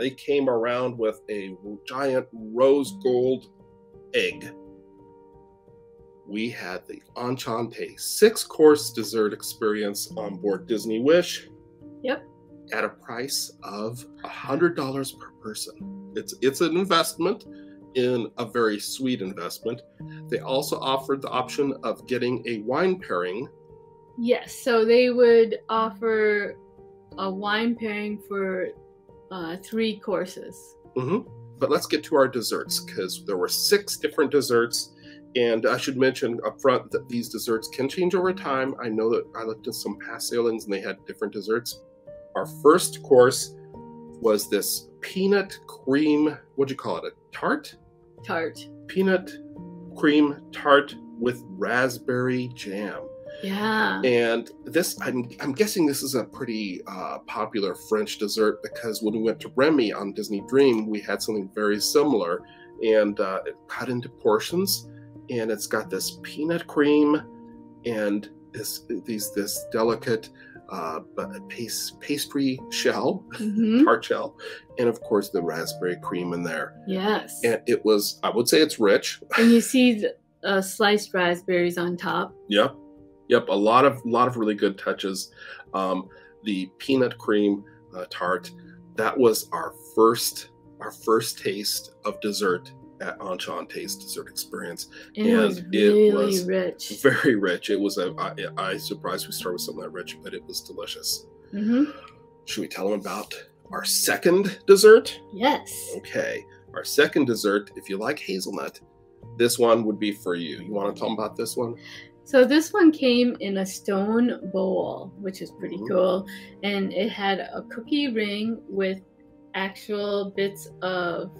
They came around with a giant rose gold egg. We had the Enchanté 6-course dessert experience on board Disney Wish. Yep. At a price of $100 per person. It's an investment, in a very sweet investment. They also offered the option of getting a wine pairing. Yes, so they would offer a wine pairing for 3 courses. Mm-hmm. But let's get to our desserts, because there were 6 different desserts. And I should mention up front that these desserts can change over time. I know that I looked at some past sailings and they had different desserts. Our first course was this peanut cream, what'd you call it, a tart? Tart. Peanut cream tart with raspberry jam. Yeah. And this, I'm guessing this is a pretty popular French dessert, because when we went to Remy on Disney Dream, we had something very similar, and it cut into portions, and it's got this peanut cream and this delicate pastry shell, tart shell, and of course the raspberry cream in there. Yes. And it was, I would say it's rich. And you see the sliced raspberries on top. Yep. A lot of really good touches. The peanut cream tart, that was our first taste of dessert at Enchanté's Dessert Experience. And it was rich. Very rich. It was I surprised we started with something that rich, but it was delicious. Mm-hmm. Should we tell them about our second dessert? Yes. Okay. Our second dessert, if you like hazelnut, this one would be for you. You want to tell them about this one? So this one came in a stone bowl, which is pretty cool. And it had a cookie ring with actual bits of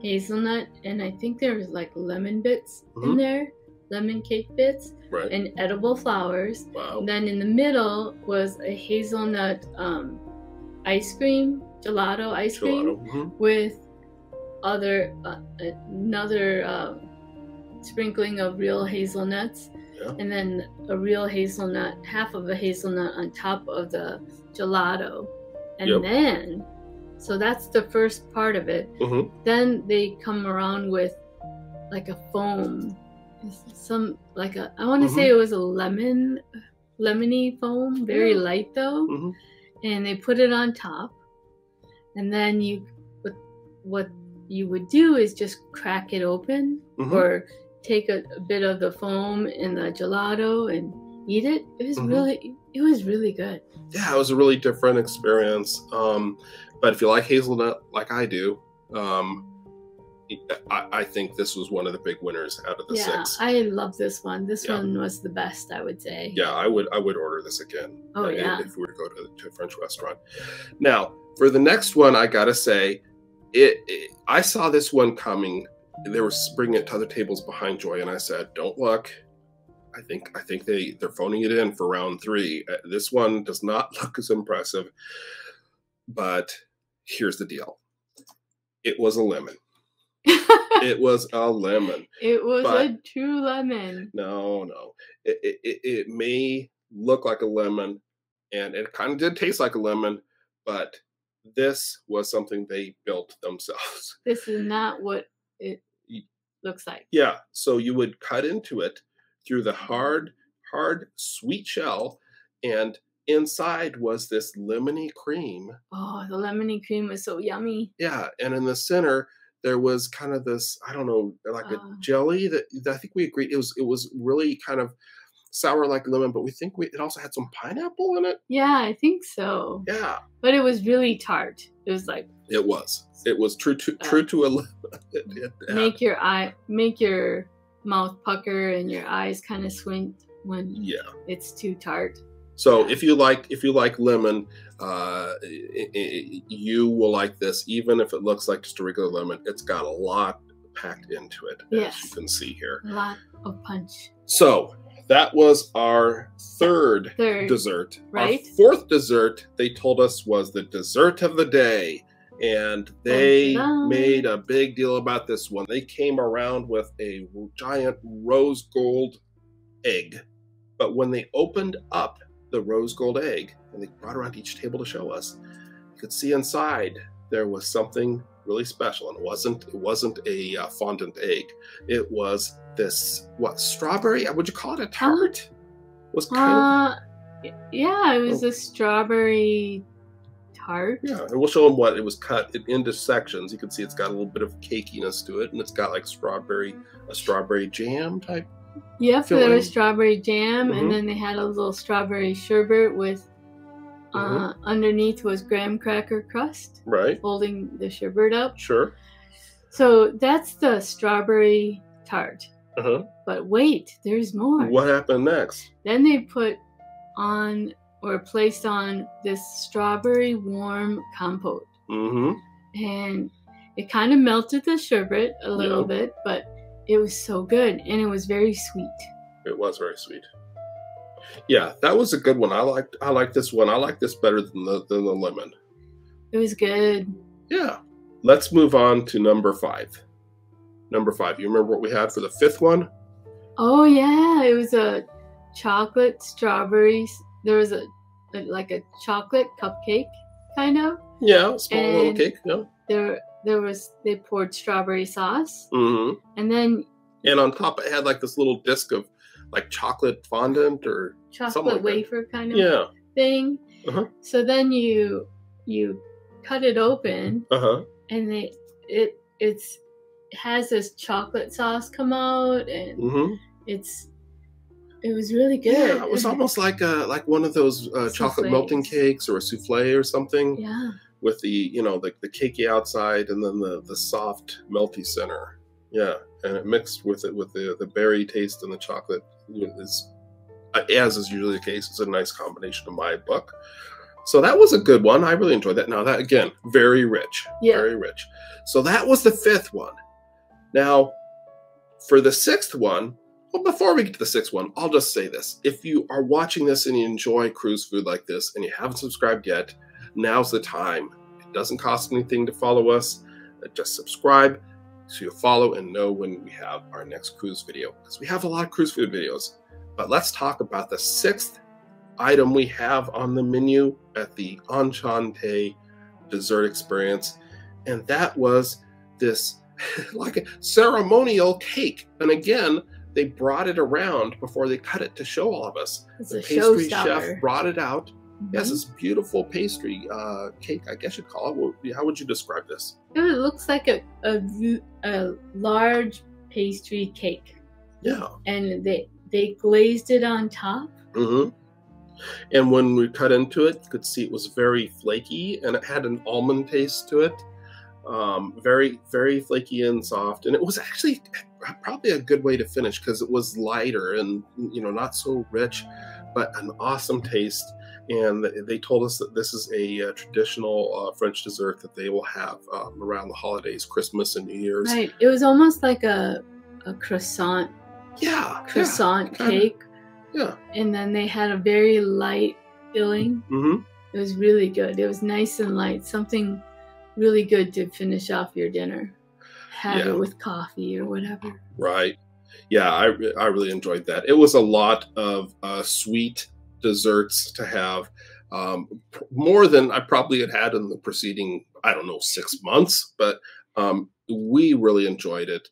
hazelnut, and I think there was like lemon bits in there, lemon cake bits, right, and edible flowers. Wow. And then in the middle was a hazelnut ice cream, gelato ice cream, with another sprinkling of real hazelnuts, and then a real hazelnut, half of a hazelnut on top of the gelato, and then. So that's the first part of it. Then they come around with like a foam, I want to say it was a lemony foam, very light though. And they put it on top. And then what you would do is just crack it open, or take a bit of the foam in the gelato and eat it. It was really good. Yeah, it was a really different experience. But if you like hazelnut like I do, I think this was one of the big winners out of the 6. I love this one. This one was the best, I would say. Yeah, I would order this again. If we were to go to a French restaurant. Now, for the next one, I gotta say, I saw this one coming. They were bringing it to other tables behind Joy, and I said, "Don't look. I think they're phoning it in for round 3. This one does not look as impressive." But here's the deal. It was a lemon. It was a lemon. It was a true lemon. No. It may look like a lemon, and it kind of did taste like a lemon, but this was something they built themselves. This is not what it looks like. Yeah, so you would cut into it through the hard, sweet shell, and inside was this lemony cream. Oh, the lemony cream was so yummy. Yeah, and in the center there was kind of this, I don't know, like a jelly that I think we agreed it was really kind of sour like lemon, but we think it also had some pineapple in it. Yeah, I think so. Yeah, but it was really tart. It was like it was true to a lemon. Make your mouth pucker and your eyes kind of squint when it's too tart. So if you like lemon, you will like this, even if it looks like just a regular lemon. It's got a lot packed into it, as you can see here. A lot of punch. So that was our third dessert. Right. Our fourth dessert, they told us, was the dessert of the day. And they made a big deal about this one. They came around with a giant rose gold egg. But when they opened up the rose gold egg, and they brought it around to each table to show us, you could see inside there was something really special, and it wasn't a fondant egg. It was this strawberry? Would you call it a tart? Was kind of. Yeah, it was a strawberry tart. Yeah, and we'll show them what it was cut into sections. You can see it's got a little bit of cakiness to it, and it's got like a strawberry jam type. Yep, there was strawberry jam, and then they had a little strawberry sherbet with underneath was graham cracker crust. Right. Holding the sherbet up. Sure. So that's the strawberry tart. Uh-huh. But wait, there's more. What happened next? Then they put on or placed on this strawberry warm compote. Mm-hmm. And it kind of melted the sherbet a little bit, but it was so good, and it was very sweet. It was very sweet. Yeah, that was a good one. I like this one. I like this better than the lemon. It was good. Yeah. Let's move on to number 5. Number 5. You remember what we had for the 5th one? Oh yeah, it was a chocolate strawberries. There was a chocolate cupcake kind of. Yeah, small little cake. Yeah. They poured strawberry sauce. Mm-hmm. And on top it had like this little disc of like chocolate fondant or chocolate wafer kind of thing. Uh-huh. So then you cut it open, and it has this chocolate sauce come out, and it was really good. Yeah, it was almost like one of those chocolate melting cakes or a souffle or something. Yeah. With the the cakey outside and then the soft melty center. Yeah, and it mixed with the berry taste and the chocolate. As is usually the case, it's a nice combination in my book. So that was a good one. I really enjoyed that. Now that again, very rich, very rich. So that was the 5th one. Now, for the 6th one, well, before we get to the 6th one, I'll just say this: if you are watching this and you enjoy cruise food like this, and you haven't subscribed yet, now's the time. It doesn't cost anything to follow us. Just subscribe so you'll follow and know when we have our next cruise video, because we have a lot of cruise food videos. But let's talk about the 6th item we have on the menu at the Enchanté Dessert Experience, and that was this like a ceremonial cake. And again, they brought it around before they cut it to show all of us. The pastry chef brought it out. Yes, this beautiful pastry cake, I guess you'd call it. How would you describe this? It looks like a large pastry cake. Yeah. And they glazed it on top. Mm-hmm. And when we cut into it, you could see it was very flaky, and it had an almond taste to it. Very, very flaky and soft. And it was actually probably a good way to finish, because it was lighter and not so rich, but an awesome taste. And they told us that this is a traditional French dessert that they will have around the holidays, Christmas and New Year's. Right. It was almost like a croissant. Yeah. Croissant cake. Yeah. And then they had a very light filling. Mm-hmm. It was really good. It was nice and light. Something really good to finish off your dinner. Have it with coffee or whatever. Right. Yeah, I really enjoyed that. It was a lot of sweet desserts to have, more than I probably had in the preceding, 6 months, but we really enjoyed it.